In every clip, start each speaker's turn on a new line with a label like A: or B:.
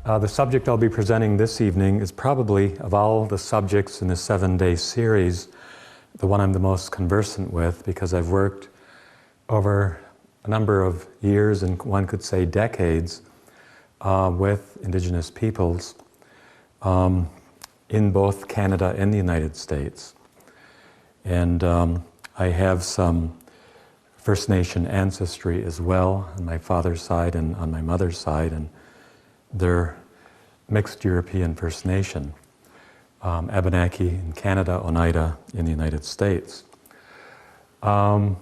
A: The subject I'll be presenting this evening is probably, of all the subjects in this 7-day series, the one I'm the most conversant with, because I've worked over a number of years, and one could say decades, with Indigenous peoples in both Canada and the United States. And I have some First Nation ancestry as well on my father's side and on my mother's side, and they're mixed European First Nation, Abenaki in Canada, Oneida in the United States. The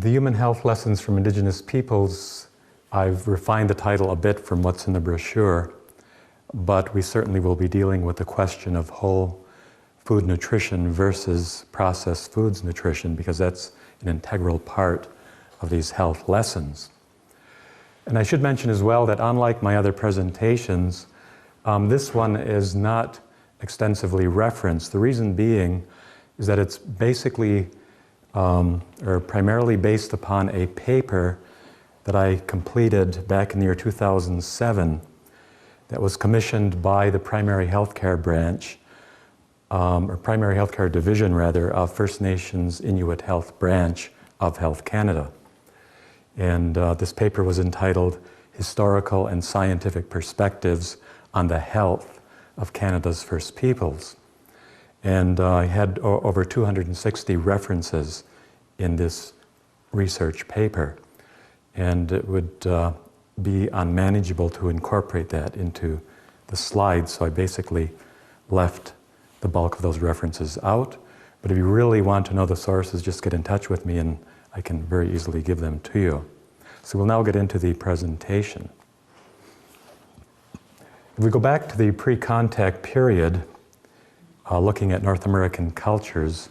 A: Human Health Lessons from Indigenous Peoples, I've refined the title a bit from what's in the brochure, but we certainly will be dealing with the question of whole food nutrition versus processed foods nutrition, because that's an integral part of these health lessons. And I should mention as well that unlike my other presentations, this one is not extensively referenced. The reason being is that it's basically or primarily based upon a paper that I completed back in the year 2007 that was commissioned by the primary healthcare branch, or primary healthcare division rather, of First Nations Inuit Health Branch of Health Canada. And this paper was entitled Historical and Scientific Perspectives on the Health of Canada's First Peoples. And I had over 260 references in this research paper. And it would be unmanageable to incorporate that into the slides, so I basically left the bulk of those references out. But if you really want to know the sources, just get in touch with me and I can very easily give them to you. So we'll now get into the presentation. If we go back to the pre-contact period, looking at North American cultures,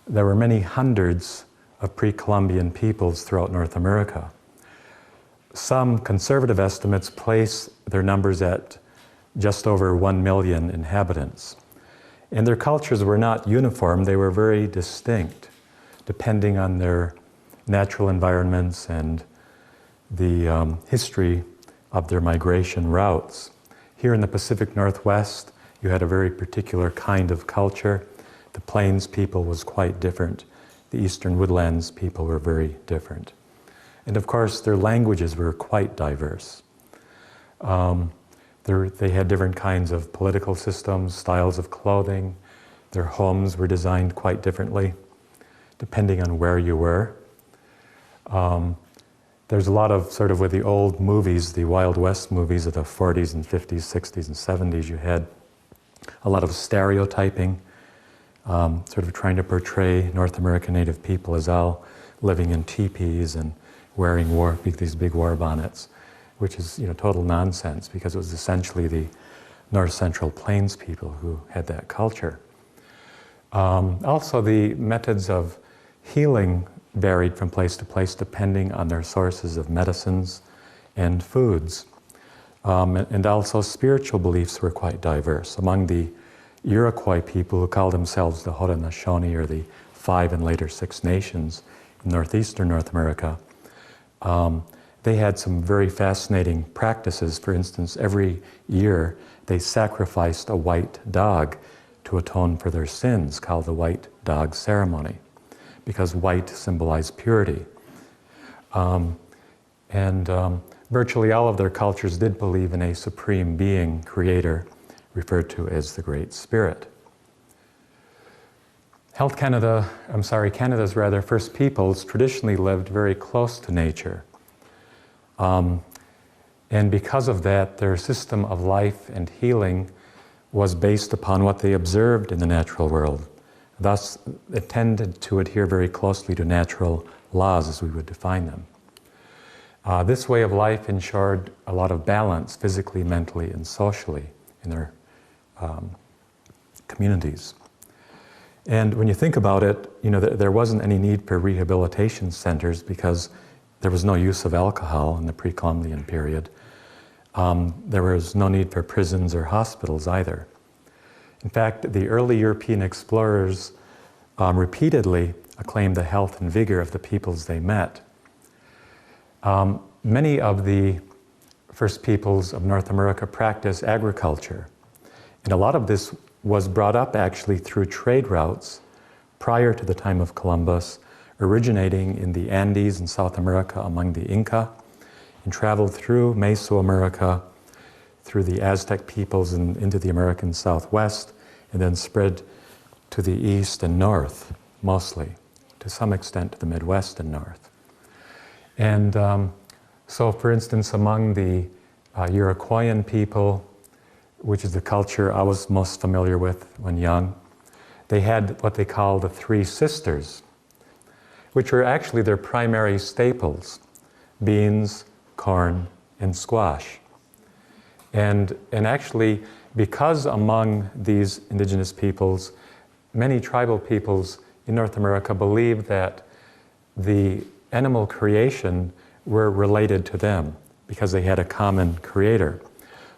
A: there were many hundreds of pre-Columbian peoples throughout North America. Some conservative estimates place their numbers at just over 1 million inhabitants. And their cultures were not uniform, they were very distinct, depending on their natural environments and the history of their migration routes. Here in the Pacific Northwest, you had a very particular kind of culture. The Plains people was quite different. The Eastern Woodlands people were very different. And of course, their languages were quite diverse. They had different kinds of political systems, styles of clothing. Their homes were designed quite differently, depending on where you were. There's a lot of sort of with the old movies, the Wild West movies of the 40s and 50s, 60s and 70s, you had a lot of stereotyping, sort of trying to portray North American Native people as all living in teepees and wearing these big war bonnets, which is total nonsense, because it was essentially the North Central Plains people who had that culture. Also, the methods of healing varied from place to place depending on their sources of medicines and foods. And also spiritual beliefs were quite diverse. Among the Iroquois people, who called themselves the Haudenosaunee, or the 5 and later 6 Nations in northeastern North America, they had some very fascinating practices. For instance, every year they sacrificed a white dog to atone for their sins, called the white dog ceremony, because white symbolized purity. Virtually all of their cultures did believe in a supreme being, creator, referred to as the Great Spirit. Canada's First Peoples traditionally lived very close to nature. And because of that, their system of life and healing was based upon what they observed in the natural world. Thus, it tended to adhere very closely to natural laws as we would define them. This way of life ensured a lot of balance physically, mentally, and socially in their communities. And when you think about it, there wasn't any need for rehabilitation centers because there was no use of alcohol in the pre-Columbian period. There was no need for prisons or hospitals either. In fact, the early European explorers repeatedly acclaimed the health and vigor of the peoples they met. Many of the First peoples of North America practice agriculture. And a lot of this was brought up actually through trade routes prior to the time of Columbus, originating in the Andes in South America among the Inca, and traveled through Mesoamerica, through the Aztec peoples and into the American Southwest, and then spread to the east and north, mostly, to some extent to the Midwest and north. And so, for instance, among the Iroquoian people, which is the culture I was most familiar with when young, they had what they call the Three Sisters, which were actually their primary staples: beans, corn, and squash. And actually, because among these indigenous peoples, many tribal peoples in North America believed that the animal creation were related to them because they had a common creator.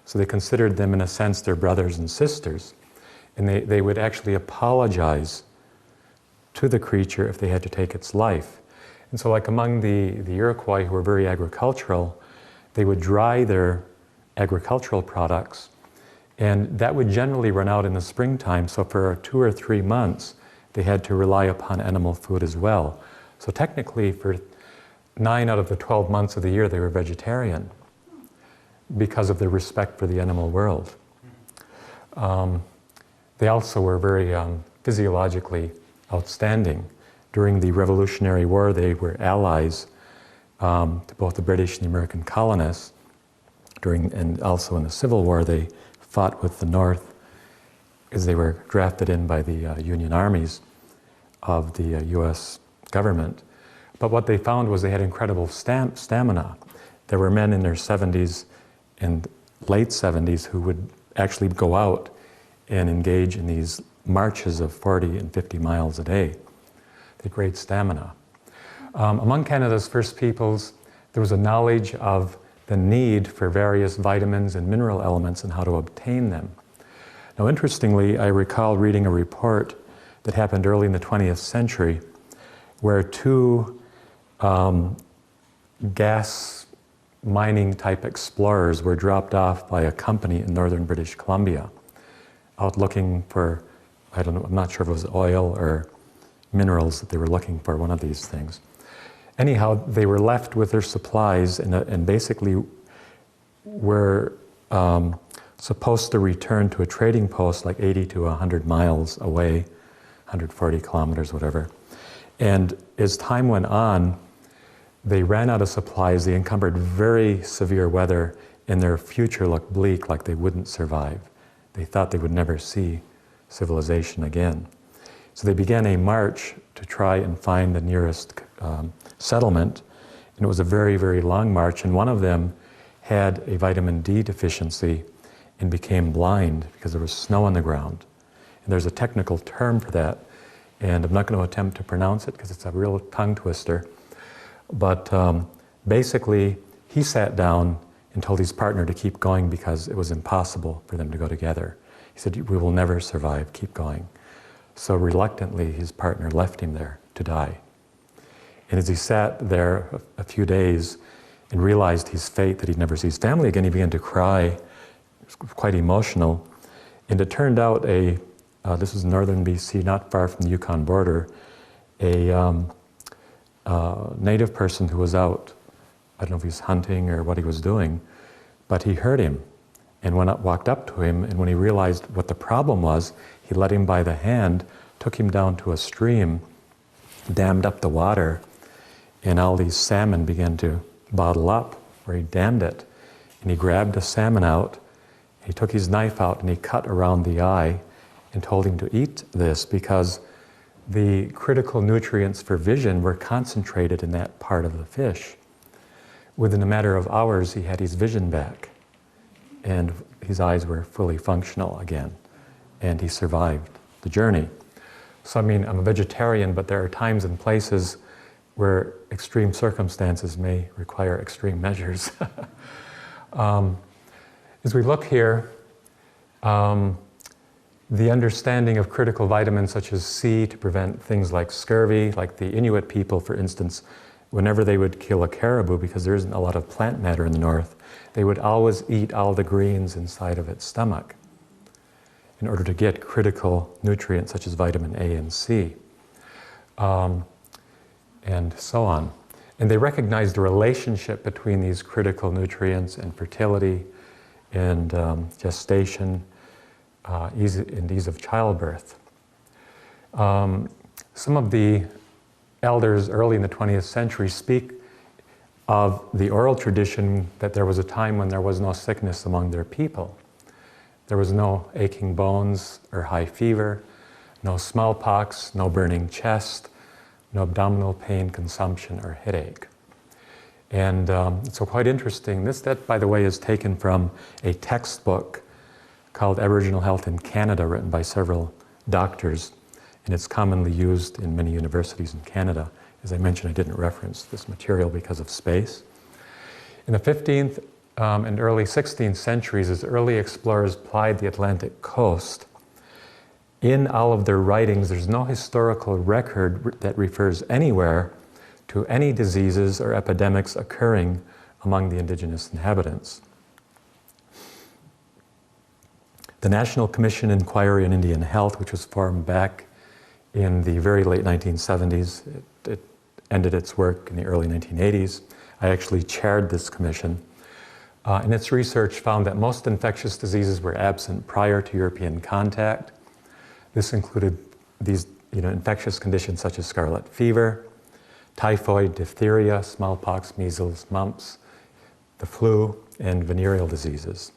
A: So they considered them, in a sense, their brothers and sisters. And they would actually apologize to the creature if they had to take its life. And so, like among the Iroquois, who were very agricultural, they would dry their agricultural products, and that would generally run out in the springtime. So for 2 or 3 months, they had to rely upon animal food as well. So technically, for 9 out of the 12 months of the year, they were vegetarian because of their respect for the animal world. They also were very physiologically outstanding. During the Revolutionary War, they were allies to both the British and the American colonists. And also in the Civil War, they fought with the North as they were drafted in by the Union armies of the U.S. government. But what they found was they had incredible stamina. There were men in their 70s and late 70s who would actually go out and engage in these marches of 40 and 50 miles a day. They had great stamina. Among Canada's first peoples, there was a knowledge of the need for various vitamins and mineral elements and how to obtain them. Now, interestingly, I recall reading a report that happened early in the 20th century where 2 gas mining type explorers were dropped off by a company in northern British Columbia out looking for, I don't know, I'm not sure if it was oil or minerals that they were looking for, one of these things. Anyhow, they were left with their supplies and basically were supposed to return to a trading post like 80 to 100 miles away, 140 kilometers, whatever. And as time went on, they ran out of supplies, they encountered very severe weather, and their future looked bleak, like they wouldn't survive. They thought they would never see civilization again. So they began a march to try and find the nearest settlement, and it was a very, very long march, and one of them had a vitamin D deficiency and became blind because there was snow on the ground. And there's a technical term for that, and I'm not going to attempt to pronounce it because it's a real tongue twister. But basically, he sat down and told his partner to keep going because it was impossible for them to go together. He said, "We will never survive, keep going." So reluctantly, his partner left him there to die. And as he sat there a few days and realized his fate, that he'd never see his family again, he began to cry. It was quite emotional. And it turned out this was northern BC, not far from the Yukon border, a native person who was out, I don't know if he was hunting or what he was doing, but he heard him and walked up to him, and when he realized what the problem was, he led him by the hand, took him down to a stream, dammed up the water, and all these salmon began to bottle up where he dammed it. And he grabbed a salmon out, he took his knife out and he cut around the eye and told him to eat this because the critical nutrients for vision were concentrated in that part of the fish. Within a matter of hours, he had his vision back, and his eyes were fully functional again, and he survived the journey. So I mean, I'm a vegetarian, but there are times and places where extreme circumstances may require extreme measures. As we look here, the understanding of critical vitamins such as C to prevent things like scurvy, like the Inuit people, for instance, whenever they would kill a caribou, because there isn't a lot of plant matter in the north, they would always eat all the greens inside of its stomach in order to get critical nutrients such as vitamin A and C, and so on. And they recognized the relationship between these critical nutrients and fertility and gestation, and ease of childbirth. Some of the elders early in the 20th century speak of the oral tradition that there was a time when there was no sickness among their people. There was no aching bones or high fever, no smallpox, no burning chest, no abdominal pain, consumption, or headache. And so quite interesting. That, by the way, is taken from a textbook called Aboriginal Health in Canada, written by several doctors, and it's commonly used in many universities in Canada. As I mentioned, I didn't reference this material because of space. In the 15th and early 16th centuries, as early explorers plied the Atlantic coast, in all of their writings, there's no historical record that refers anywhere to any diseases or epidemics occurring among the indigenous inhabitants. The National Commission Inquiry on Indian Health, which was formed back in the very late 1970s, it ended its work in the early 1980s. I actually chaired this commission. And its research found that most infectious diseases were absent prior to European contact. This included these infectious conditions such as scarlet fever, typhoid, diphtheria, smallpox, measles, mumps, the flu, and venereal diseases.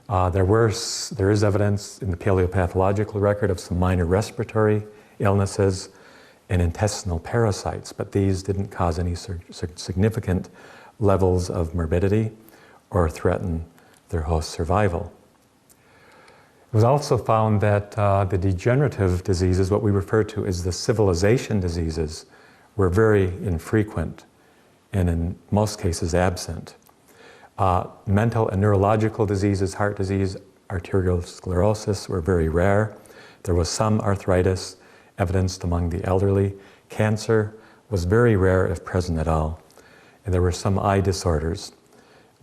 A: There is evidence in the paleopathological record of some minor respiratory illnesses and intestinal parasites, but these didn't cause any significant levels of morbidity or threaten their host survival. It was also found that the degenerative diseases, what we refer to as the civilization diseases, were very infrequent and in most cases absent. Mental and neurological diseases, heart disease, arterial sclerosis were very rare. There was some arthritis evidenced among the elderly. Cancer was very rare if present at all. And there were some eye disorders,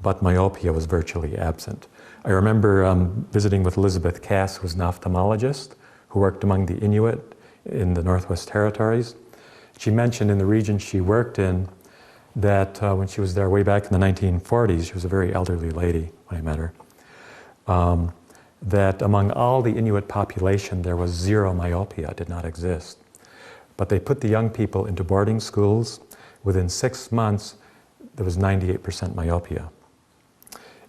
A: but myopia was virtually absent. I remember visiting with Elizabeth Cass, who was an ophthalmologist who worked among the Inuit in the Northwest Territories. She mentioned in the region she worked in that when she was there way back in the 1940s, she was a very elderly lady when I met her, that among all the Inuit population, there was zero myopia, it did not exist. But they put the young people into boarding schools. Within 6 months, there was 98% myopia.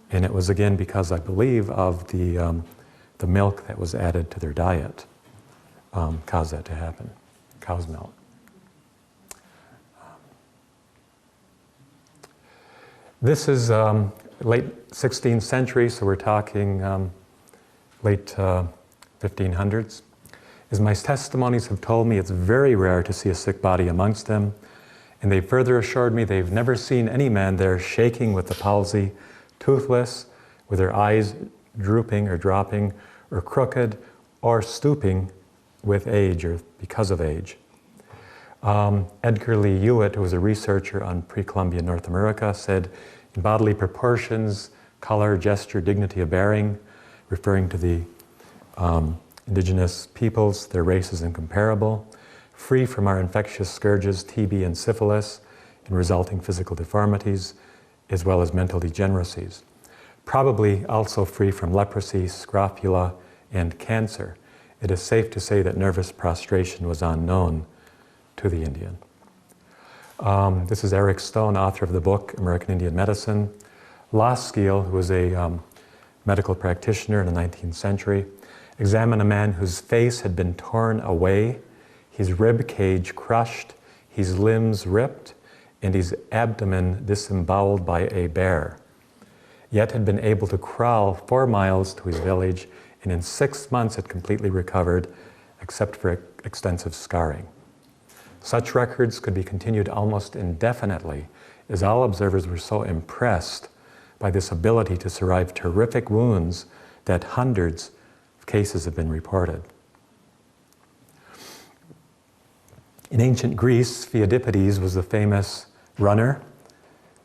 A: And it was again because, I believe, of the milk that was added to their diet caused that to happen, cow's milk. This is late 16th century, so we're talking late 1500s. As my testimonies have told me, it's very rare to see a sick body amongst them. And they further assured me they've never seen any man there shaking with the palsy, toothless, with their eyes drooping or dropping, or crooked, or stooping with age or because of age. Edgar Lee Hewitt, who was a researcher on pre-Columbian North America, said, in bodily proportions, color, gesture, dignity of bearing, referring to the indigenous peoples, their race is incomparable, free from our infectious scourges, TB and syphilis, and resulting physical deformities, as well as mental degeneracies. Probably also free from leprosy, scrofula, and cancer. It is safe to say that nervous prostration was unknown to the Indian. This is Eric Stone, author of the book American Indian Medicine. Laskiel, who was a medical practitioner in the 19th century, examined a man whose face had been torn away, his rib cage crushed, his limbs ripped, and his abdomen disemboweled by a bear, yet had been able to crawl 4 miles to his village, and in 6 months had completely recovered, except for extensive scarring. Such records could be continued almost indefinitely, as all observers were so impressed by this ability to survive terrific wounds that hundreds of cases have been reported. In ancient Greece, Pheidippides was the famous runner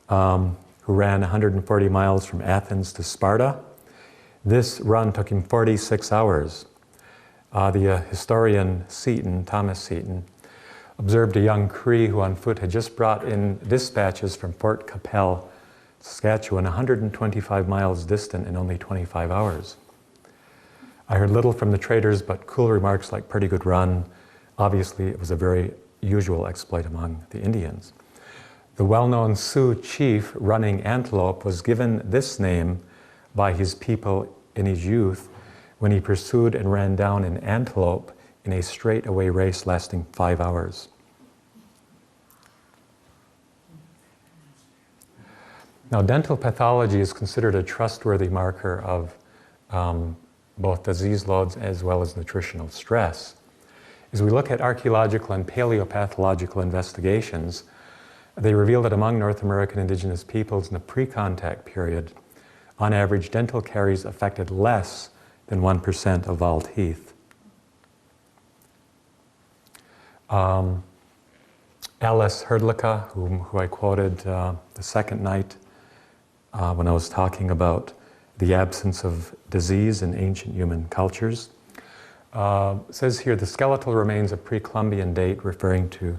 A: who ran 140 miles from Athens to Sparta. This run took him 46 hours. The historian Seton, Thomas Seton, observed a young Cree who on foot had just brought in dispatches from Fort Capel, Saskatchewan, 125 miles distant in only 25 hours. I heard little from the traders, but cool remarks like "pretty good run." Obviously, it was a very usual exploit among the Indians. The well-known Sioux chief running antelope was given this name by his people in his youth when he pursued and ran down an antelope in a straightaway race lasting 5 hours. Now, dental pathology is considered a trustworthy marker of both disease loads as well as nutritional stress. As we look at archaeological and paleopathological investigations, they reveal that among North American indigenous peoples in the pre-contact period, on average, dental caries affected less than 1% of all teeth. Alice Hrdlicka, who I quoted the second night when I was talking about the absence of disease in ancient human cultures, says here, the skeletal remains of pre-Columbian date, referring to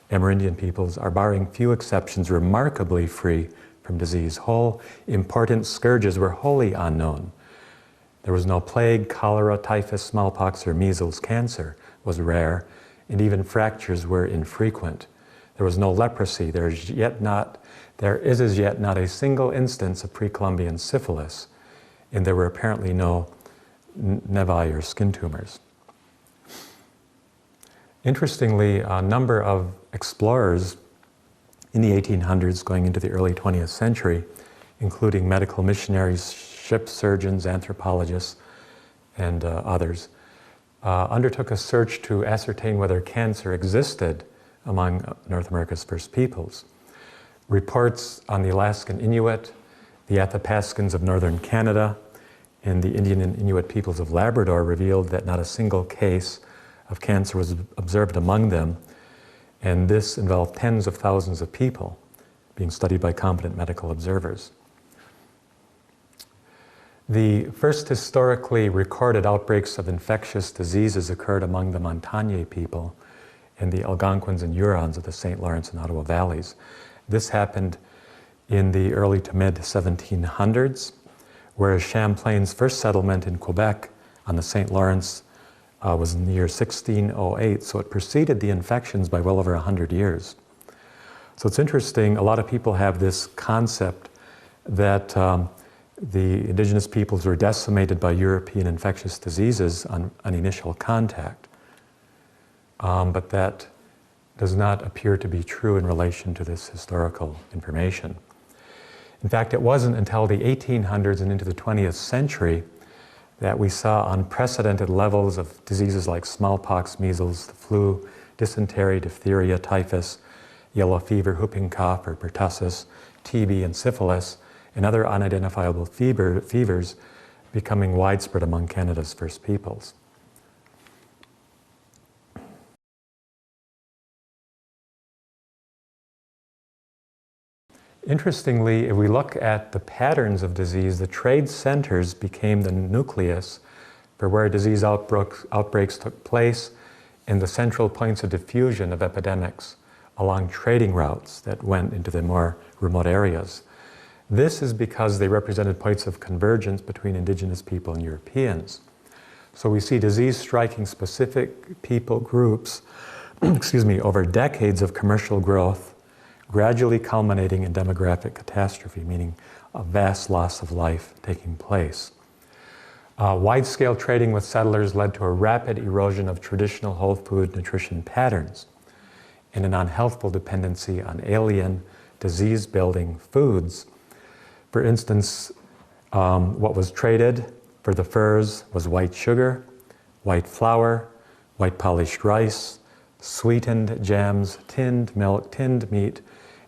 A: Amerindian peoples, are barring few exceptions remarkably free from disease. Whole important scourges were wholly unknown. There was no plague, cholera, typhus, smallpox, or measles. Cancer was rare, and even fractures were infrequent. There was no leprosy. There is as yet not a single instance of pre-Columbian syphilis, and there were apparently no nevi or skin tumors. Interestingly, a number of explorers in the 1800s going into the early 20th century, including medical missionaries, ship surgeons, anthropologists, and others, undertook a search to ascertain whether cancer existed among North America's first peoples. Reports on the Alaskan Inuit, the Athapaskans of northern Canada, and the Indian and Inuit peoples of Labrador revealed that not a single case of cancer was observed among them, and this involved tens of thousands of people being studied by competent medical observers. The first historically recorded outbreaks of infectious diseases occurred among the Montagnais people and the Algonquins and Hurons of the St. Lawrence and Ottawa valleys. This happened in the early to mid 1700s, whereas Champlain's first settlement in Quebec on the St. Lawrence was in the year 1608, so it preceded the infections by well over 100 years. So it's interesting, a lot of people have this concept that the indigenous peoples were decimated by European infectious diseases on initial contact, but that does not appear to be true in relation to this historical information. In fact, it wasn't until the 1800s and into the 20th century that we saw unprecedented levels of diseases like smallpox, measles, the flu, dysentery, diphtheria, typhus, yellow fever, whooping cough or pertussis, TB, and syphilis, and other unidentifiable fevers becoming widespread among Canada's first peoples. Interestingly, if we look at the patterns of disease, the trade centers became the nucleus for where disease outbreaks took place and the central points of diffusion of epidemics along trading routes that went into the more remote areas. This is because they represented points of convergence between indigenous people and Europeans. So we see disease striking specific people groups over decades of commercial growth, gradually culminating in demographic catastrophe, meaning a vast loss of life taking place. Wide-scale trading with settlers led to a rapid erosion of traditional whole food nutrition patterns and an unhealthful dependency on alien, disease-building foods. For instance, what was traded for the furs was white sugar, white flour, white polished rice, sweetened jams, tinned milk, tinned meat,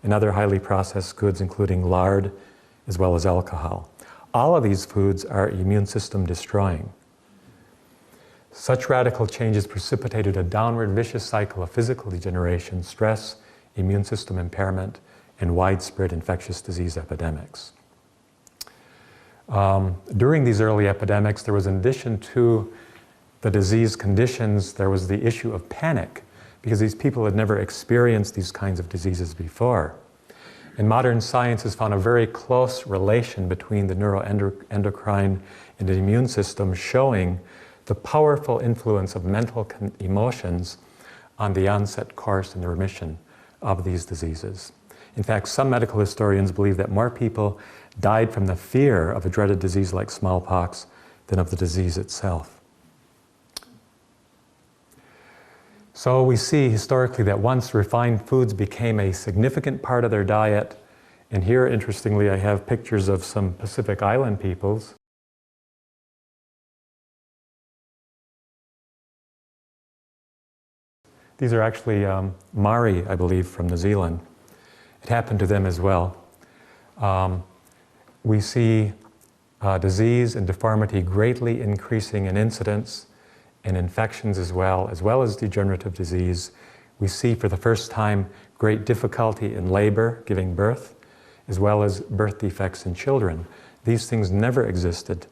A: and other highly processed goods, including lard, as well as alcohol. All of these foods are immune system destroying. Such radical changes precipitated a downward vicious cycle of physical degeneration, stress, immune system impairment, and widespread infectious disease epidemics. During these early epidemics, there was, in addition to the disease conditions, there was the issue of panic, because these people had never experienced these kinds of diseases before. And modern science has found a very close relation between the neuroendocrine and the immune system, showing the powerful influence of mental emotions on the onset, course, and the remission of these diseases. In fact, some medical historians believe that more people died from the fear of a dreaded disease like smallpox than of the disease itself. So we see historically that once refined foods became a significant part of their diet, and here, interestingly, I have pictures of some Pacific Island peoples. These are actually Maori, I believe, from New Zealand. It happened to them as well. We see disease and deformity greatly increasing in incidence, and infections as well as degenerative disease. We see for the first time great difficulty in labor, giving birth, as well as birth defects in children. These things never existed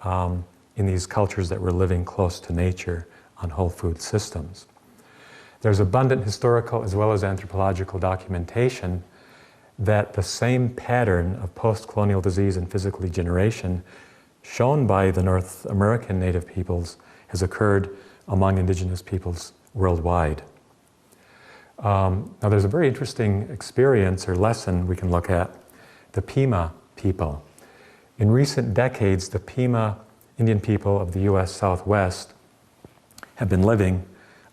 A: in these cultures that were living close to nature on whole food systems. There's abundant historical as well as anthropological documentation that the same pattern of post-colonial disease and physical degeneration shown by the North American native peoples has occurred among indigenous peoples worldwide. Now there's a very interesting experience or lesson we can look at, the Pima people. In recent decades, the Pima Indian people of the US Southwest have been living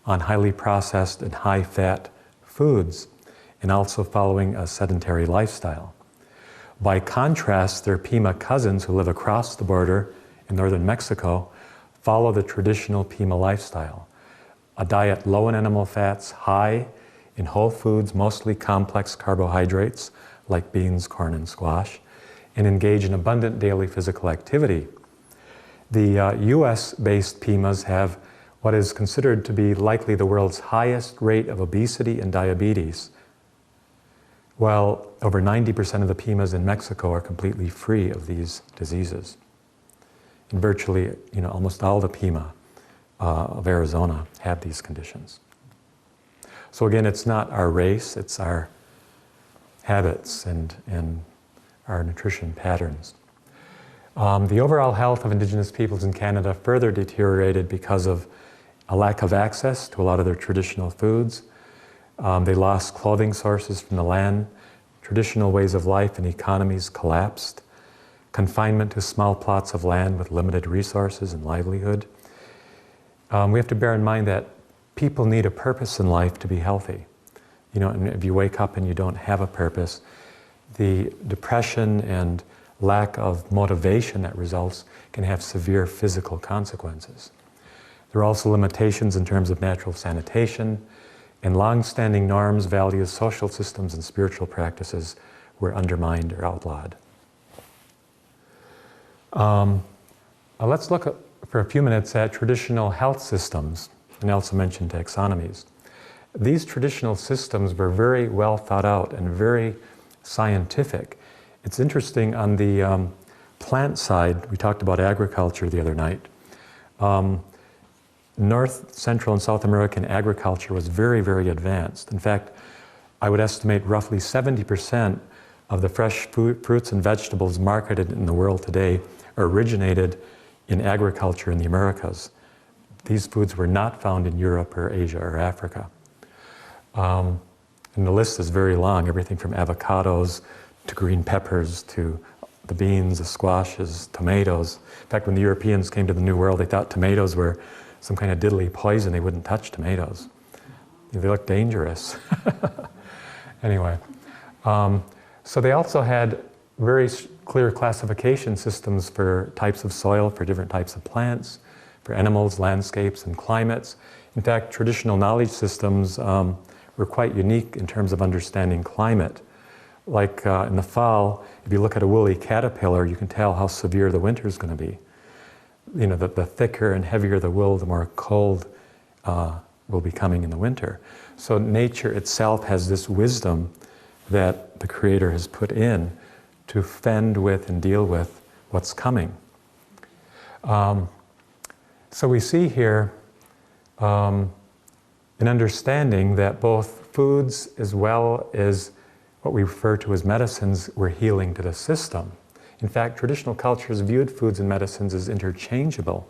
A: on highly processed and high-fat foods, and also following a sedentary lifestyle. By contrast, their Pima cousins who live across the border in northern Mexico follow the traditional Pima lifestyle, a diet low in animal fats, high in whole foods, mostly complex carbohydrates like beans, corn, and squash, and engage in abundant daily physical activity. The US-based Pimas have what is considered to be likely the world's highest rate of obesity and diabetes, while over 90% of the Pimas in Mexico are completely free of these diseases. And virtually, almost all the Pima of Arizona have these conditions. So again, it's not our race, it's our habits and our nutrition patterns. The overall health of Indigenous peoples in Canada further deteriorated because of a lack of access to a lot of their traditional foods. They lost clothing sources from the land. Traditional ways of life and economies collapsed. Confinement to small plots of land with limited resources and livelihood. We have to bear in mind that people need a purpose in life to be healthy. And if you wake up and you don't have a purpose, the depression and lack of motivation that results can have severe physical consequences. There are also limitations in terms of natural sanitation, and long-standing norms, values, social systems, and spiritual practices were undermined or outlawed. Let's look for a few minutes at traditional health systems, and I also mentioned taxonomies. These traditional systems were very well thought out and very scientific. It's interesting, on the plant side, we talked about agriculture the other night. North, Central, and South American agriculture was very, very advanced. In fact, I would estimate roughly 70% of the fresh fruits and vegetables marketed in the world today originated in agriculture in the Americas. These foods were not found in Europe or Asia or Africa. And the list is very long, everything from avocados to green peppers to the beans, the squashes, tomatoes. In fact, when the Europeans came to the New World, they thought tomatoes were some kind of diddly poison. They wouldn't touch tomatoes. They look dangerous. Anyway, so they also had very clear classification systems for types of soil, for different types of plants, for animals, landscapes, and climates. In fact, traditional knowledge systems were quite unique in terms of understanding climate. Like in the fall, if you look at a woolly caterpillar, you can tell how severe the winter is going to be. the thicker and heavier the wool, the more cold will be coming in the winter. So nature itself has this wisdom that the Creator has put in to fend with and deal with what's coming. So we see here an understanding that both foods as well as what we refer to as medicines were healing to the system. In fact, traditional cultures viewed foods and medicines as interchangeable.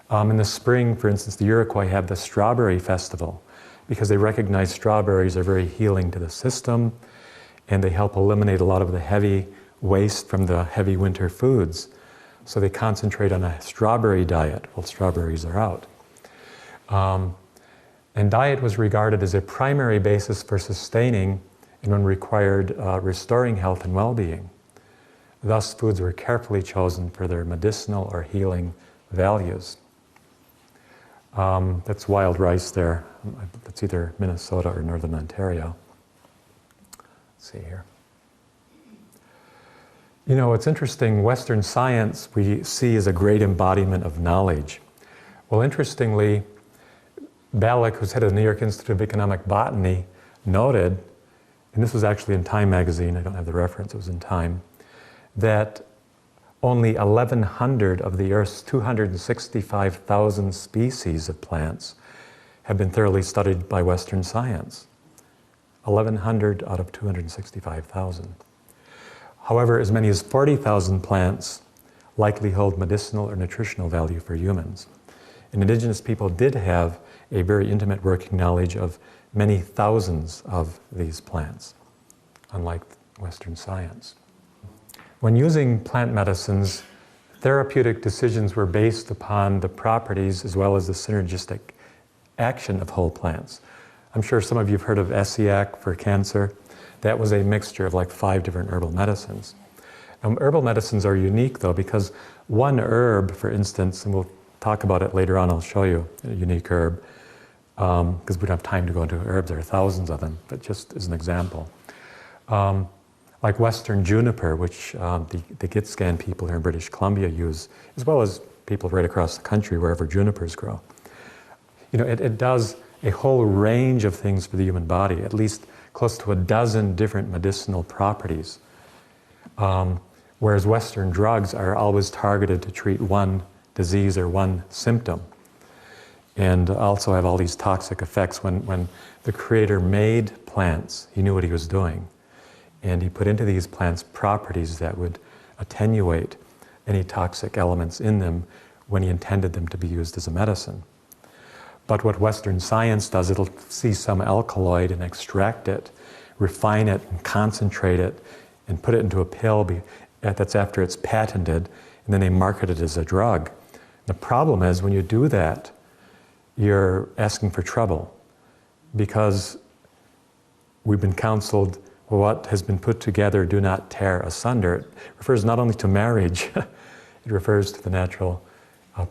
A: In the spring, for instance, the Iroquois have the Strawberry Festival because they recognize strawberries are very healing to the system and they help eliminate a lot of the heavy waste from the heavy winter foods. So they concentrate on a strawberry diet while strawberries are out. And diet was regarded as a primary basis for sustaining and when required restoring health and well-being. Thus, foods were carefully chosen for their medicinal or healing values. That's wild rice there. That's either Minnesota or Northern Ontario. Let's see here. You know, it's interesting, Western science we see as a great embodiment of knowledge. Well, interestingly, Ballack, who's head of the New York Institute of Economic Botany, noted, and this was actually in Time magazine, I don't have the reference, it was in Time, that only 1,100 of the Earth's 265,000 species of plants have been thoroughly studied by Western science. 1,100 out of 265,000. However, as many as 40,000 plants likely hold medicinal or nutritional value for humans. And Indigenous people did have a very intimate working knowledge of many thousands of these plants, unlike Western science. When using plant medicines, therapeutic decisions were based upon the properties as well as the synergistic action of whole plants. I'm sure some of you have heard of Essiac for cancer. That was a mixture of like 5 different herbal medicines. Herbal medicines are unique though because one herb, for instance, and we'll talk about it later on, I'll show you a unique herb, because we don't have time to go into herbs, there are thousands of them, but just as an example. Like Western juniper, which the Gitscan people here in British Columbia use, as well as people right across the country wherever junipers grow. You know, it does a whole range of things for the human body, at least close to a dozen different medicinal properties. Whereas Western drugs are always targeted to treat one disease or one symptom. And also have all these toxic effects. When the Creator made plants, He knew what He was doing. And He put into these plants properties that would attenuate any toxic elements in them when He intended them to be used as a medicine. But what Western science does, it'll see some alkaloid and extract it, refine it and concentrate it, and put it into a pill that's after it's patented, and then they market it as a drug. The problem is when you do that, you're asking for trouble because we've been counseled, well, what has been put together, do not tear asunder. It refers not only to marriage, it refers to the natural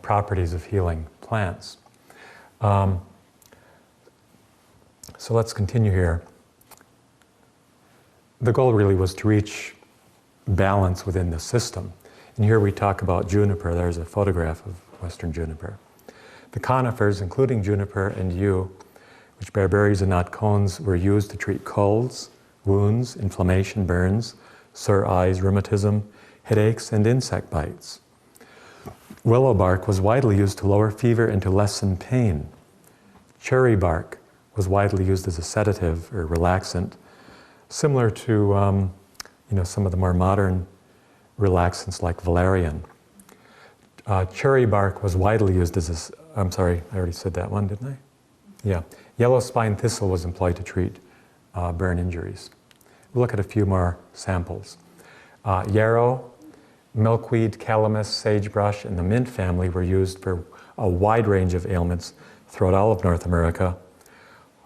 A: properties of healing plants. So let's continue here. The goal really was to reach balance within the system. And here we talk about juniper. There's a photograph of Western juniper. The conifers, including juniper and yew, which bear berries and not cones, were used to treat colds, wounds, inflammation, burns, sore eyes, rheumatism, headaches, and insect bites. Willow bark was widely used to lower fever and to lessen pain. Cherry bark was widely used as a sedative or relaxant, similar to some of the more modern relaxants like valerian. Cherry bark was widely used as I'm sorry, I already said that one, didn't I? Yeah. Yellow spine thistle was employed to treat burn injuries. We'll look at a few more samples. Yarrow, milkweed, calamus, sagebrush, and the mint family were used for a wide range of ailments throughout all of North America.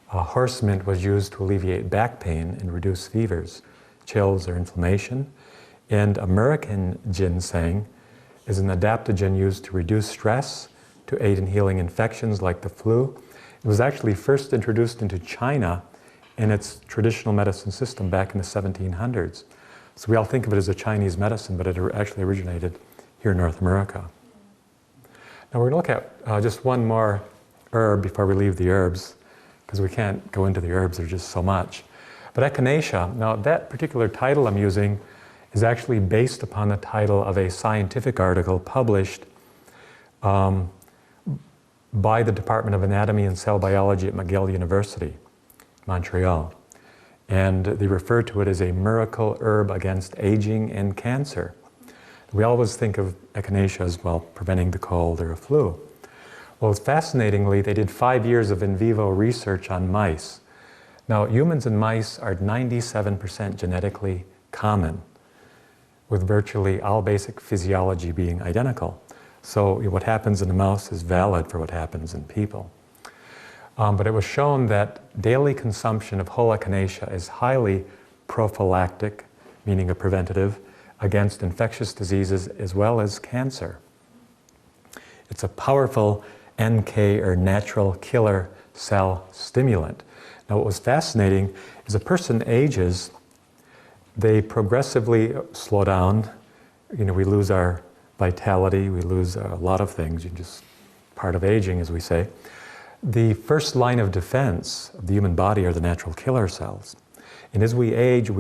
A: Horse mint was used to alleviate back pain and reduce fevers, chills, or inflammation. And American ginseng is an adaptogen used to reduce stress, to aid in healing infections like the flu. It was actually first introduced into China in its traditional medicine system back in the 1700s. So we all think of it as a Chinese medicine, but it actually originated here in North America. Now we're going to look at just one more herb before we leave the herbs, because we can't go into the herbs, there's just so much. But echinacea, now that particular title I'm using is actually based upon the title of a scientific article published by the Department of Anatomy and Cell Biology at McGill University, Montreal. And they refer to it as a miracle herb against aging and cancer. We always think of echinacea as, well, preventing the cold or a flu. Well, fascinatingly, they did 5 years of in vivo research on mice. Now, humans and mice are 97% genetically common, with virtually all basic physiology being identical. So what happens in a mouse is valid for what happens in people. But it was shown that daily consumption of whole echinacea is highly prophylactic, meaning a preventative, against infectious diseases as well as cancer. It's a powerful NK or natural killer cell stimulant. Now what was fascinating is a person ages, they progressively slow down. We lose our vitality, we lose a lot of things, just part of aging, as we say. The first line of defense of the human body are the natural killer cells. And as we age,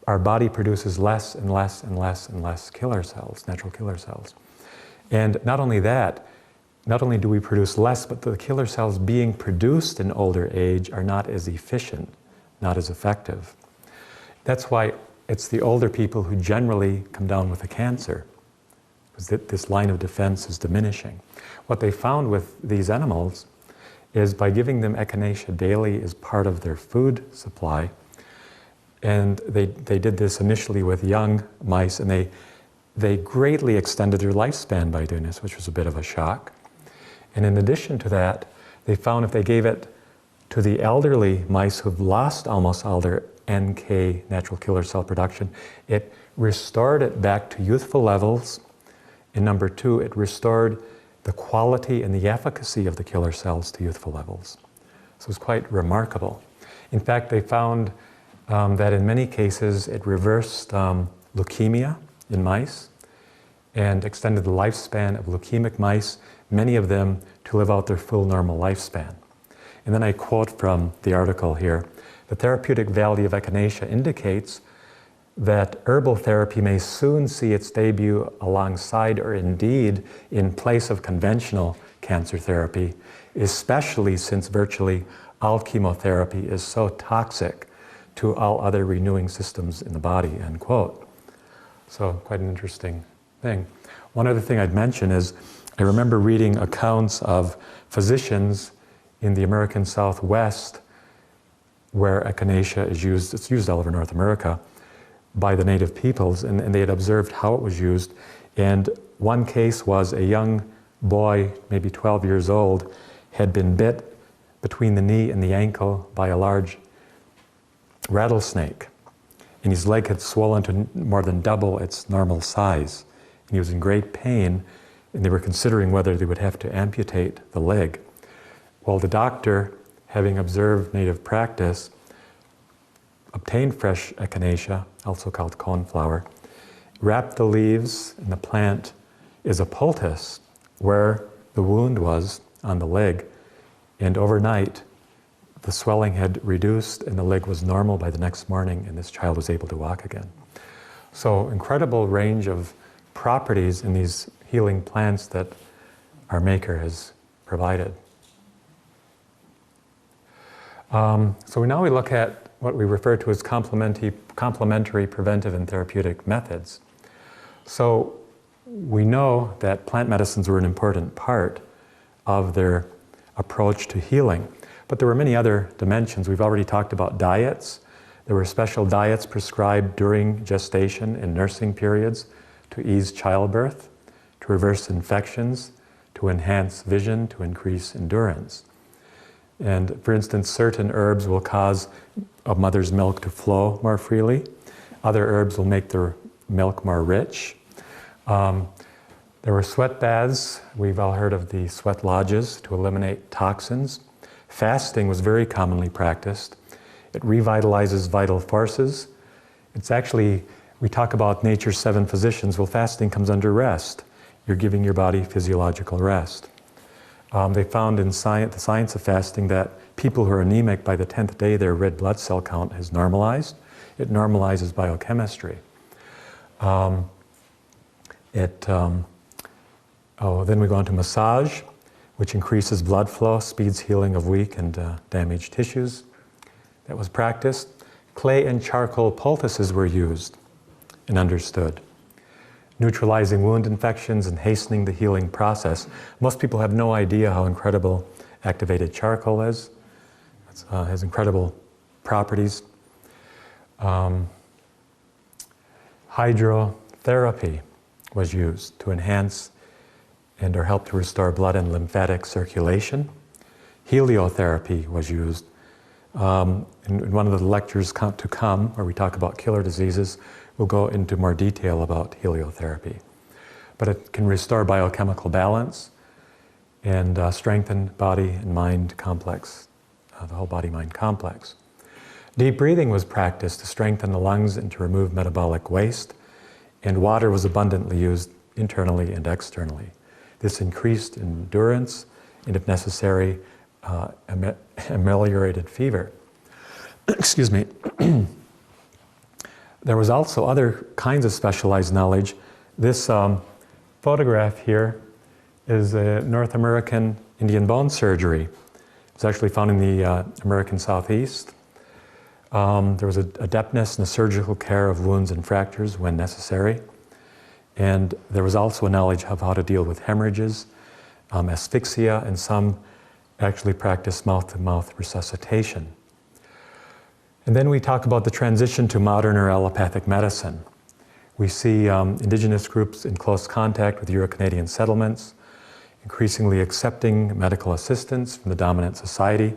A: our body produces less and less and less and less killer cells, natural killer cells. And not only that, not only do we produce less, but the killer cells being produced in older age are not as efficient, not as effective. That's why it's the older people who generally come down with a cancer, because this line of defense is diminishing. What they found with these animals is by giving them echinacea daily as part of their food supply, and they did this initially with young mice, and they greatly extended their lifespan by doing this, which was a bit of a shock. And in addition to that, they found if they gave it to the elderly mice who've lost almost all their NK, natural killer cell production, it restored it back to youthful levels. And number two, it restored the quality and the efficacy of the killer cells to youthful levels. So it's quite remarkable. In fact, they found that in many cases it reversed leukemia in mice and extended the lifespan of leukemic mice, many of them to live out their full normal lifespan. And then I quote from the article here, the therapeutic value of echinacea indicates that herbal therapy may soon see its debut alongside or indeed in place of conventional cancer therapy, especially since virtually all chemotherapy is so toxic to all other renewing systems in the body, end quote. So quite an interesting thing. One other thing I'd mention is I remember reading accounts of physicians in the American Southwest where echinacea is used, it's used all over North America, by the native peoples, and they had observed how it was used. And one case was a young boy, maybe 12 years old, had been bit between the knee and the ankle by a large rattlesnake. And his leg had swollen to more than double its normal size. And he was in great pain, and they were considering whether they would have to amputate the leg. Well, the doctor, having observed native practice, obtained fresh echinacea, also called coneflower, wrapped the leaves, and the plant is a poultice where the wound was on the leg. And overnight, the swelling had reduced and the leg was normal by the next morning, and this child was able to walk again. So incredible range of properties in these healing plants that our Maker has provided. So now we look at what we refer to as complementary preventive and therapeutic methods. So we know that plant medicines were an important part of their approach to healing, but there were many other dimensions. We've already talked about diets. There were special diets prescribed during gestation and nursing periods to ease childbirth, to reverse infections, to enhance vision, to increase endurance. And for instance, certain herbs will cause a mother's milk to flow more freely. Other herbs will make their milk more rich. There were sweat baths. We've all heard of the sweat lodges to eliminate toxins. Fasting was very commonly practiced. It revitalizes vital forces. It's actually, we talk about nature's 7 physicians. Well, fasting comes under rest. you're giving your body physiological rest. They found in the science of fasting that people who are anemic, by the 10th day, their red blood cell count has normalized. It normalizes biochemistry. Then we go on to massage, which increases blood flow, speeds healing of weak and damaged tissues. That was practiced. Clay and charcoal poultices were used and understood, neutralizing wound infections and hastening the healing process. Most people have no idea how incredible activated charcoal is. It has incredible properties. Hydrotherapy was used to enhance and or help to restore blood and lymphatic circulation. Heliotherapy was used. In one of the lectures to come, where we talk about killer diseases, we'll go into more detail about heliotherapy. But it can restore biochemical balance and strengthen body and mind complex, the whole body-mind complex. Deep breathing was practiced to strengthen the lungs and to remove metabolic waste, and water was abundantly used internally and externally. This increased endurance and, if necessary, ameliorated fever. Excuse me. There was also other kinds of specialized knowledge. This photograph here is a North American Indian bone surgery. It's actually found in the American Southeast. There was an adeptness in the surgical care of wounds and fractures when necessary. And there was also a knowledge of how to deal with hemorrhages, asphyxia, and some actually practiced mouth-to-mouth resuscitation. And then we talk about the transition to modern or allopathic medicine. We see indigenous groups in close contact with Euro-Canadian settlements, increasingly accepting medical assistance from the dominant society.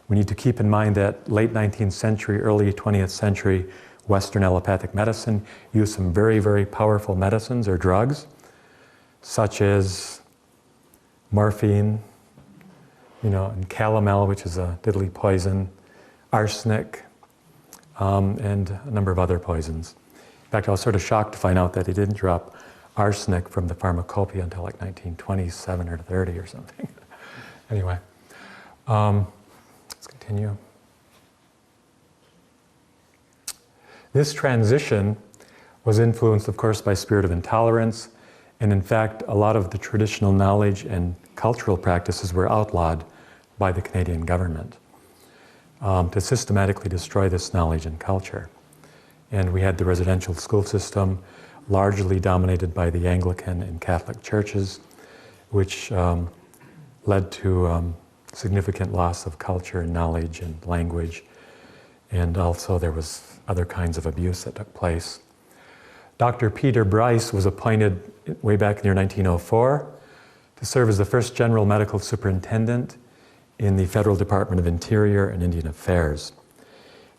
A: We need to keep in mind that late 19th century, early 20th century Western allopathic medicine used some very, very powerful medicines or drugs, such as morphine, and calomel, which is a deadly poison, arsenic, and a number of other poisons. In fact, I was sort of shocked to find out that they didn't drop arsenic from the pharmacopoeia until like 1927 or 30 or something. Anyway, let's continue. This transition was influenced, of course, by spirit of intolerance, and in fact, a lot of the traditional knowledge and cultural practices were outlawed by the Canadian government to systematically destroy this knowledge and culture. And we had the residential school system, largely dominated by the Anglican and Catholic churches, which led to significant loss of culture and knowledge and language. And also there was other kinds of abuse that took place. Dr. Peter Bryce was appointed way back in the year 1904 to serve as the first general medical superintendent in the Federal Department of Interior and Indian Affairs.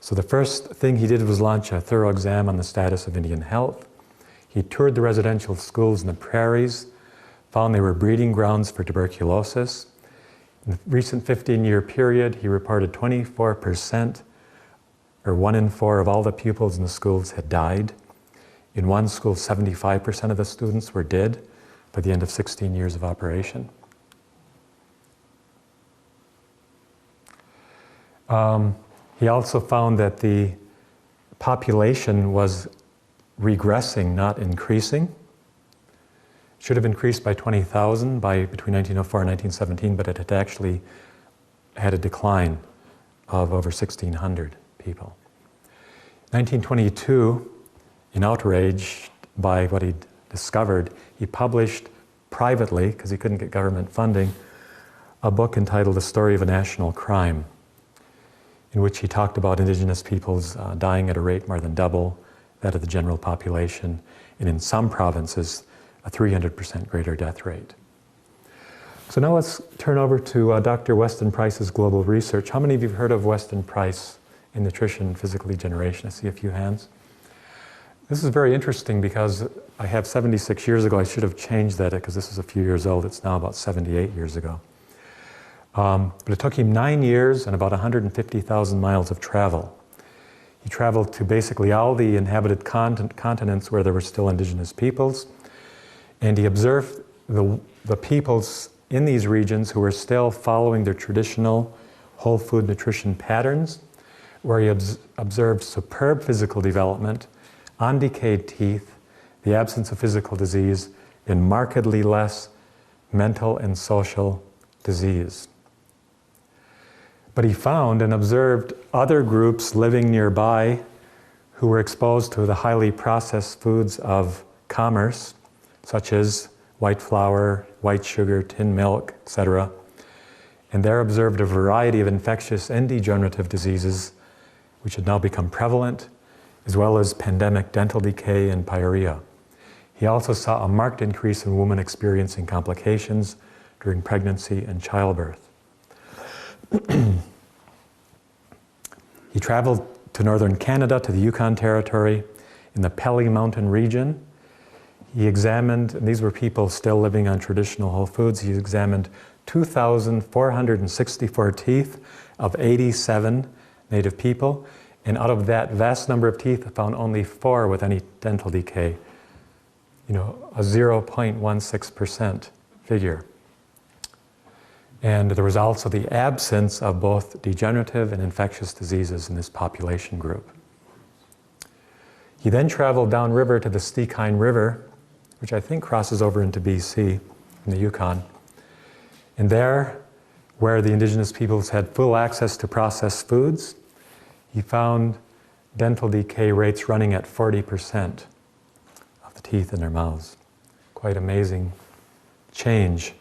A: So the first thing he did was launch a thorough exam on the status of Indian health. He toured the residential schools in the prairies, found they were breeding grounds for tuberculosis. In the recent 15-year period, he reported 24%, or 1 in 4 of all the pupils in the schools had died. In one school, 75% of the students were dead by the end of 16 years of operation. He also found that the population was regressing, not increasing. It should have increased by 20,000 by between 1904 and 1917, but it had actually had a decline of over 1,600 people. 1922, in outrage by what he'd discovered, he published privately, because he couldn't get government funding, a book entitled The Story of a National Crime, in which he talked about Indigenous peoples dying at a rate more than double that of the general population, and in some provinces, a 300% greater death rate. So now let's turn over to Dr. Weston Price's global research. How many of you have heard of Weston Price in nutrition and physical regeneration? I see a few hands. This is very interesting because I have 76 years ago. I should have changed that because this is a few years old. It's now about 78 years ago. But it took him 9 years and about 150,000 miles of travel. He traveled to basically all the inhabited continents where there were still indigenous peoples, and he observed the peoples in these regions who were still following their traditional whole food nutrition patterns, where he observed superb physical development, undecayed teeth, the absence of physical disease, and markedly less mental and social disease. But he found and observed other groups living nearby who were exposed to the highly processed foods of commerce, such as white flour, white sugar, tin milk, etc. And there observed a variety of infectious and degenerative diseases which had now become prevalent, as well as pandemic dental decay and pyorrhea. He also saw a marked increase in women experiencing complications during pregnancy and childbirth. He traveled to northern Canada, to the Yukon Territory, in the Pelly Mountain region. He examined, and these were people still living on traditional whole foods, he examined 2,464 teeth of 87 native people, and out of that vast number of teeth, found only 4 with any dental decay. A 0.16% figure. And there was also the absence of both degenerative and infectious diseases in this population group. He then traveled downriver to the Stikine River, which I think crosses over into BC, in the Yukon. And there, where the indigenous peoples had full access to processed foods, he found dental decay rates running at 40% of the teeth in their mouths. Quite amazing change.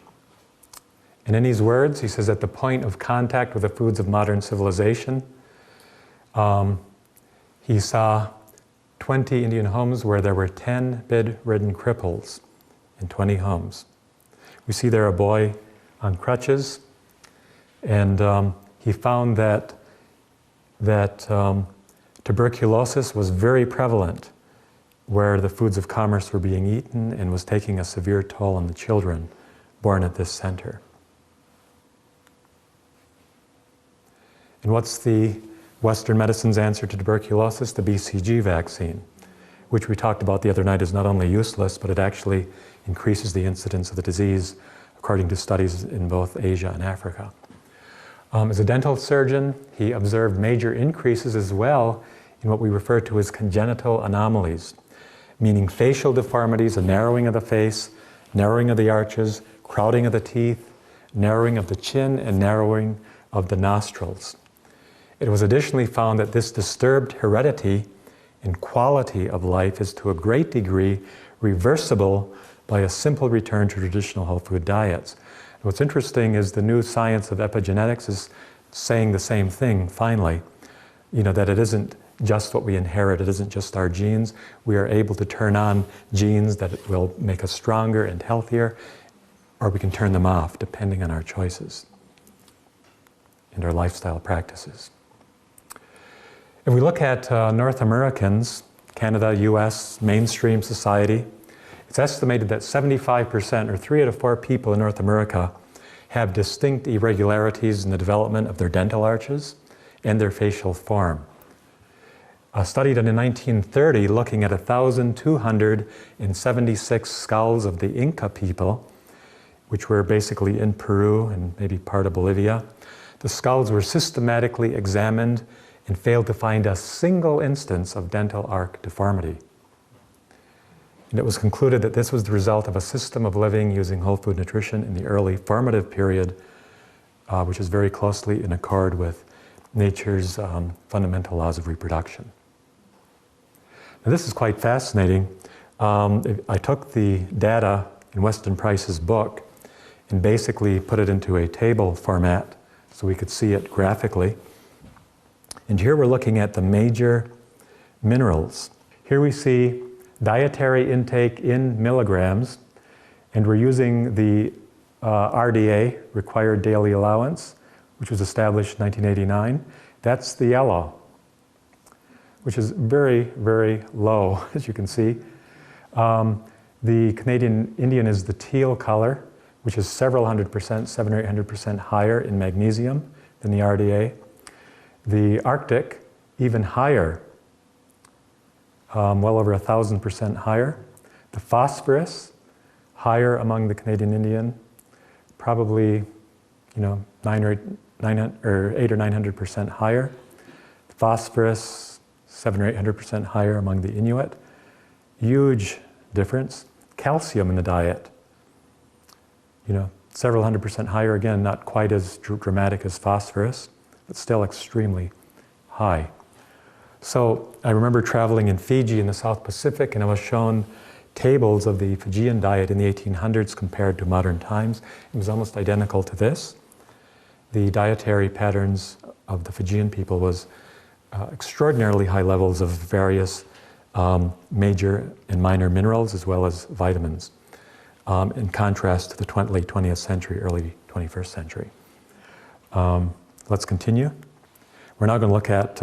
A: And in his words, he says, at the point of contact with the foods of modern civilization, he saw 20 Indian homes where there were 10 bedridden cripples in 20 homes. We see there a boy on crutches, and he found that tuberculosis was very prevalent where the foods of commerce were being eaten and was taking a severe toll on the children born at this center. And what's the Western medicine's answer to tuberculosis? The BCG vaccine, which we talked about the other night, is not only useless, but it actually increases the incidence of the disease, according to studies in both Asia and Africa. As a dental surgeon, he observed major increases as well in what we refer to as congenital anomalies, meaning facial deformities, a narrowing of the face, narrowing of the arches, crowding of the teeth, narrowing of the chin, and narrowing of the nostrils. It was additionally found that this disturbed heredity and quality of life is to a great degree reversible by a simple return to traditional whole food diets. And what's interesting is the new science of epigenetics is saying the same thing, finally, that it isn't just what we inherit, it isn't just our genes. We are able to turn on genes that will make us stronger and healthier, or we can turn them off depending on our choices and our lifestyle practices. If we look at North Americans, Canada, US, mainstream society, it's estimated that 75%, or 3 out of 4 people in North America, have distinct irregularities in the development of their dental arches and their facial form. A study done in 1930 looking at 1,276 skulls of the Inca people, which were basically in Peru and maybe part of Bolivia. The skulls were systematically examined and failed to find a single instance of dental arch deformity. And it was concluded that this was the result of a system of living using whole food nutrition in the early formative period, which is very closely in accord with nature's fundamental laws of reproduction. Now, this is quite fascinating. I took the data in Weston Price's book and basically put it into a table format so we could see it graphically. And here we're looking at the major minerals. Here we see dietary intake in milligrams, and we're using the RDA, required daily allowance, which was established in 1989. That's the yellow, which is very, very low, as you can see. The Canadian Indian is the teal color, which is several 100%, 700 or 800% higher in magnesium than the RDA. The Arctic, even higher, well over 1,000% higher. The phosphorus, higher among the Canadian Indian, probably, 8 or 900% higher. Phosphorus, 700 or 800% higher among the Inuit. Huge difference. Calcium in the diet, several 100% higher, again, not quite as dramatic as phosphorus, but still extremely high. So I remember traveling in Fiji in the South Pacific, and I was shown tables of the Fijian diet in the 1800s compared to modern times. It was almost identical to this. The dietary patterns of the Fijian people was extraordinarily high levels of various major and minor minerals as well as vitamins, in contrast to the late 20th century, early 21st century. Let's continue. We're now going to look at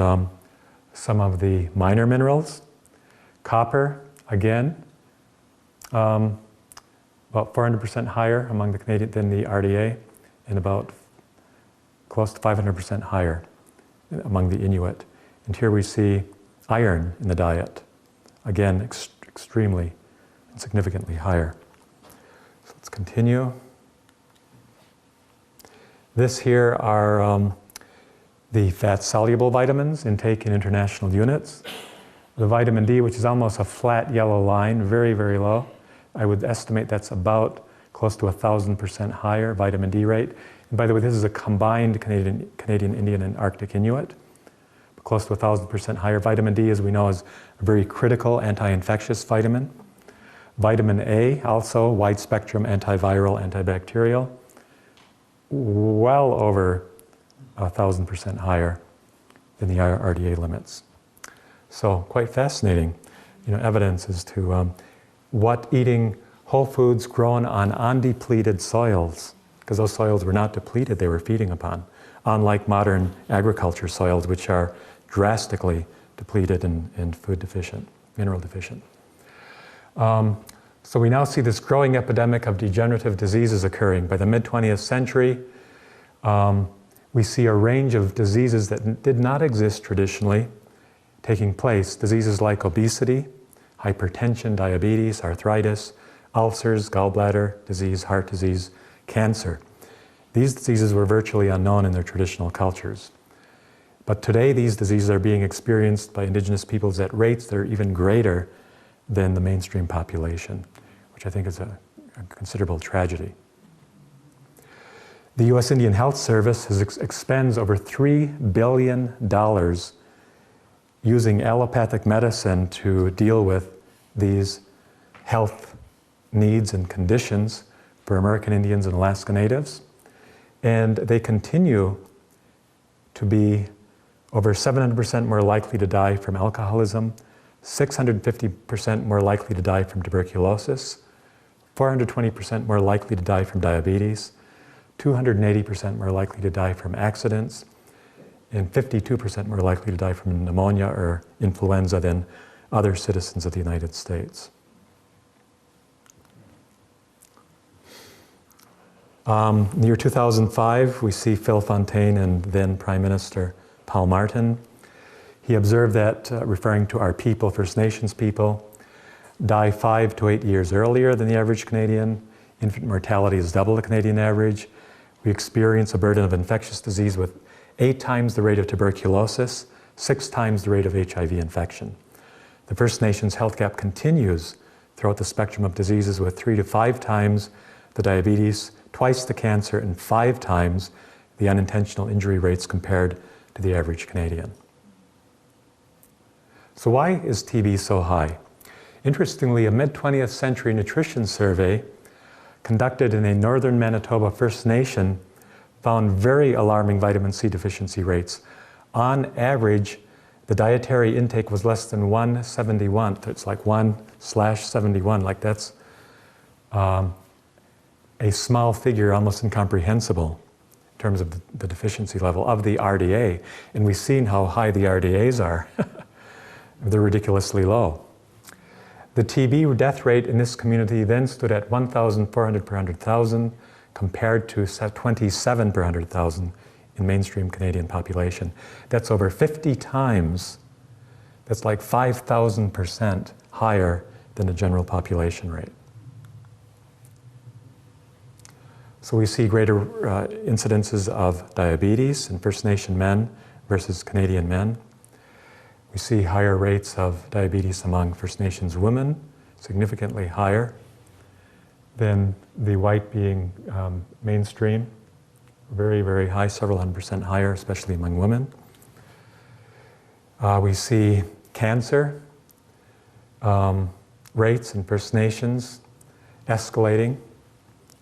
A: some of the minor minerals. Copper, again, about 400% higher among the Canadian than the RDA, and about close to 500% higher among the Inuit. And here we see iron in the diet, again, extremely and significantly higher. So let's continue. This here are the fat-soluble vitamins intake in international units. The vitamin D, which is almost a flat yellow line, very, very low. I would estimate that's about close to 1,000% higher vitamin D rate. And by the way, this is a combined Canadian, Indian, and Arctic Inuit. Close to 1,000% higher. Vitamin D, as we know, is a very critical anti-infectious vitamin. Vitamin A, also wide-spectrum antiviral, antibacterial, well over 1,000% higher than the RDA limits. So quite fascinating, evidence as to what eating whole foods grown on undepleted soils, because those soils were not depleted, they were feeding upon, unlike modern agriculture soils, which are drastically depleted and food deficient, mineral deficient. So we now see this growing epidemic of degenerative diseases occurring. By the mid-20th century, we see a range of diseases that did not exist traditionally taking place. Diseases like obesity, hypertension, diabetes, arthritis, ulcers, gallbladder disease, heart disease, cancer. These diseases were virtually unknown in their traditional cultures. But today, these diseases are being experienced by Indigenous peoples at rates that are even greater than the mainstream population, which I think is a considerable tragedy. The U.S. Indian Health Service expends over $3 billion using allopathic medicine to deal with these health needs and conditions for American Indians and Alaska Natives. And they continue to be over 700% more likely to die from alcoholism, 650% more likely to die from tuberculosis, 420% more likely to die from diabetes, 280% more likely to die from accidents, and 52% more likely to die from pneumonia or influenza than other citizens of the United States. In the year 2005, we see Phil Fontaine and then Prime Minister Paul Martin. He observed that, referring to our people, First Nations people, die 5 to 8 years earlier than the average Canadian. Infant mortality is double the Canadian average. We experience a burden of infectious disease with 8 times the rate of tuberculosis, 6 times the rate of HIV infection. The First Nations health gap continues throughout the spectrum of diseases with 3 to 5 times the diabetes, twice the cancer, and 5 times the unintentional injury rates compared to the average Canadian. So why is TB so high? Interestingly, a mid-20th century nutrition survey conducted in a northern Manitoba First Nation found very alarming vitamin C deficiency rates. On average, the dietary intake was less than 1/71. It's like 1/71, like that's a small figure, almost incomprehensible in terms of the deficiency level of the RDA. And we've seen how high the RDAs are. They're ridiculously low. The TB death rate in this community then stood at 1,400 per 100,000 compared to 27 per 100,000 in mainstream Canadian population. That's over 50 times, that's like 5,000% higher than the general population rate. So we see greater incidences of diabetes in First Nation men versus Canadian men. We see higher rates of diabetes among First Nations women, significantly higher than the white being mainstream. Very, very high, several 100% higher, especially among women. We see cancer rates in First Nations escalating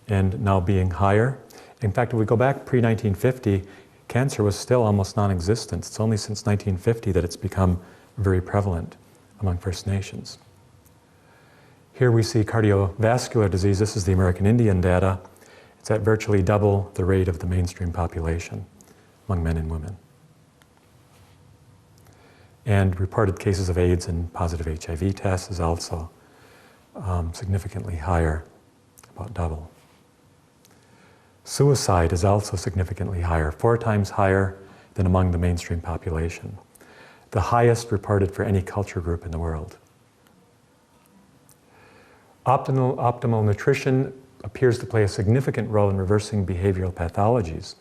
A: and now being higher. In fact, if we go back pre-1950, cancer was still almost non-existent. It's only since 1950 that it's become very prevalent among First Nations. Here we see cardiovascular disease. This is the American Indian data. It's at virtually double the rate of the mainstream population among men and women. And reported cases of AIDS and positive HIV tests is also significantly higher, about double. Suicide is also significantly higher, 4 times higher than among the mainstream population. The highest reported for any culture group in the world. Optimal nutrition appears to play a significant role in reversing behavioral pathologies.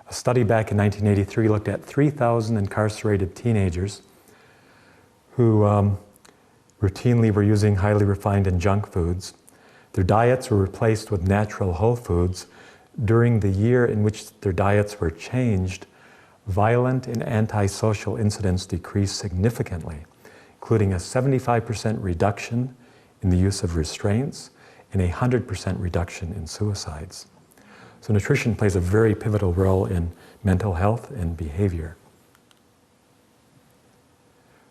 A: A study back in 1983 looked at 3,000 incarcerated teenagers who routinely were using highly refined and junk foods. Their diets were replaced with natural whole foods. During the year in which their diets were changed, violent and antisocial incidents decreased significantly, including a 75% reduction in the use of restraints and a 100% reduction in suicides. So nutrition plays a very pivotal role in mental health and behavior.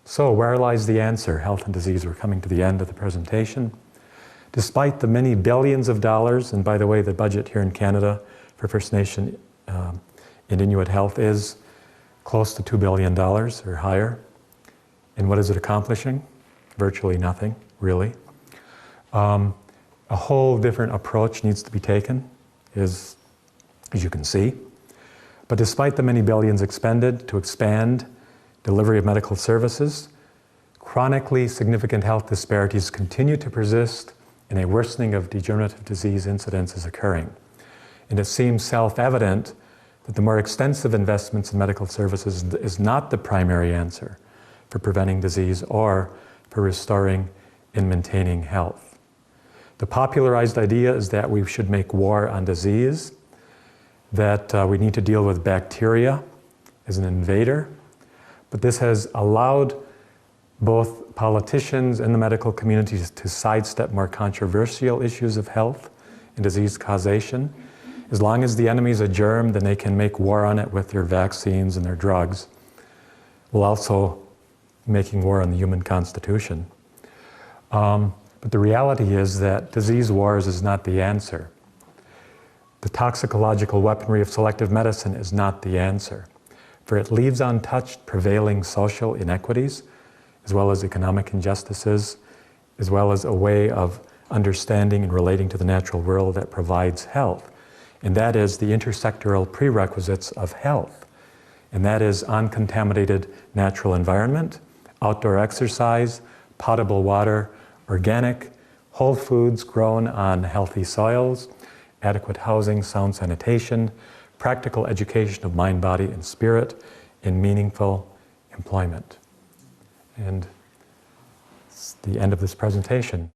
A: So where lies the answer? Health and disease. We're coming to the end of the presentation. Despite the many billions of dollars, and by the way, the budget here in Canada for First Nation and Inuit health is close to $2 billion or higher. And what is it accomplishing? Virtually nothing, really. A whole different approach needs to be taken, as you can see. But despite the many billions expended to expand delivery of medical services, chronically significant health disparities continue to persist, and a worsening of degenerative disease incidence is occurring. And it seems self-evident that the more extensive investments in medical services is not the primary answer for preventing disease or for restoring and maintaining health. The popularized idea is that we should make war on disease, that we need to deal with bacteria as an invader, but this has allowed both politicians and the medical community to sidestep more controversial issues of health and disease causation. As long as the enemy is a germ, then they can make war on it with their vaccines and their drugs, while also making war on the human constitution. But the reality is that disease wars is not the answer. The toxicological weaponry of selective medicine is not the answer, for it leaves untouched prevailing social inequities, as well as economic injustices, as well as a way of understanding and relating to the natural world that provides health. And that is the intersectoral prerequisites of health. And that is uncontaminated natural environment, outdoor exercise, potable water, organic, whole foods grown on healthy soils, adequate housing, sound sanitation, practical education of mind, body, and spirit, and meaningful employment. And it's the end of this presentation.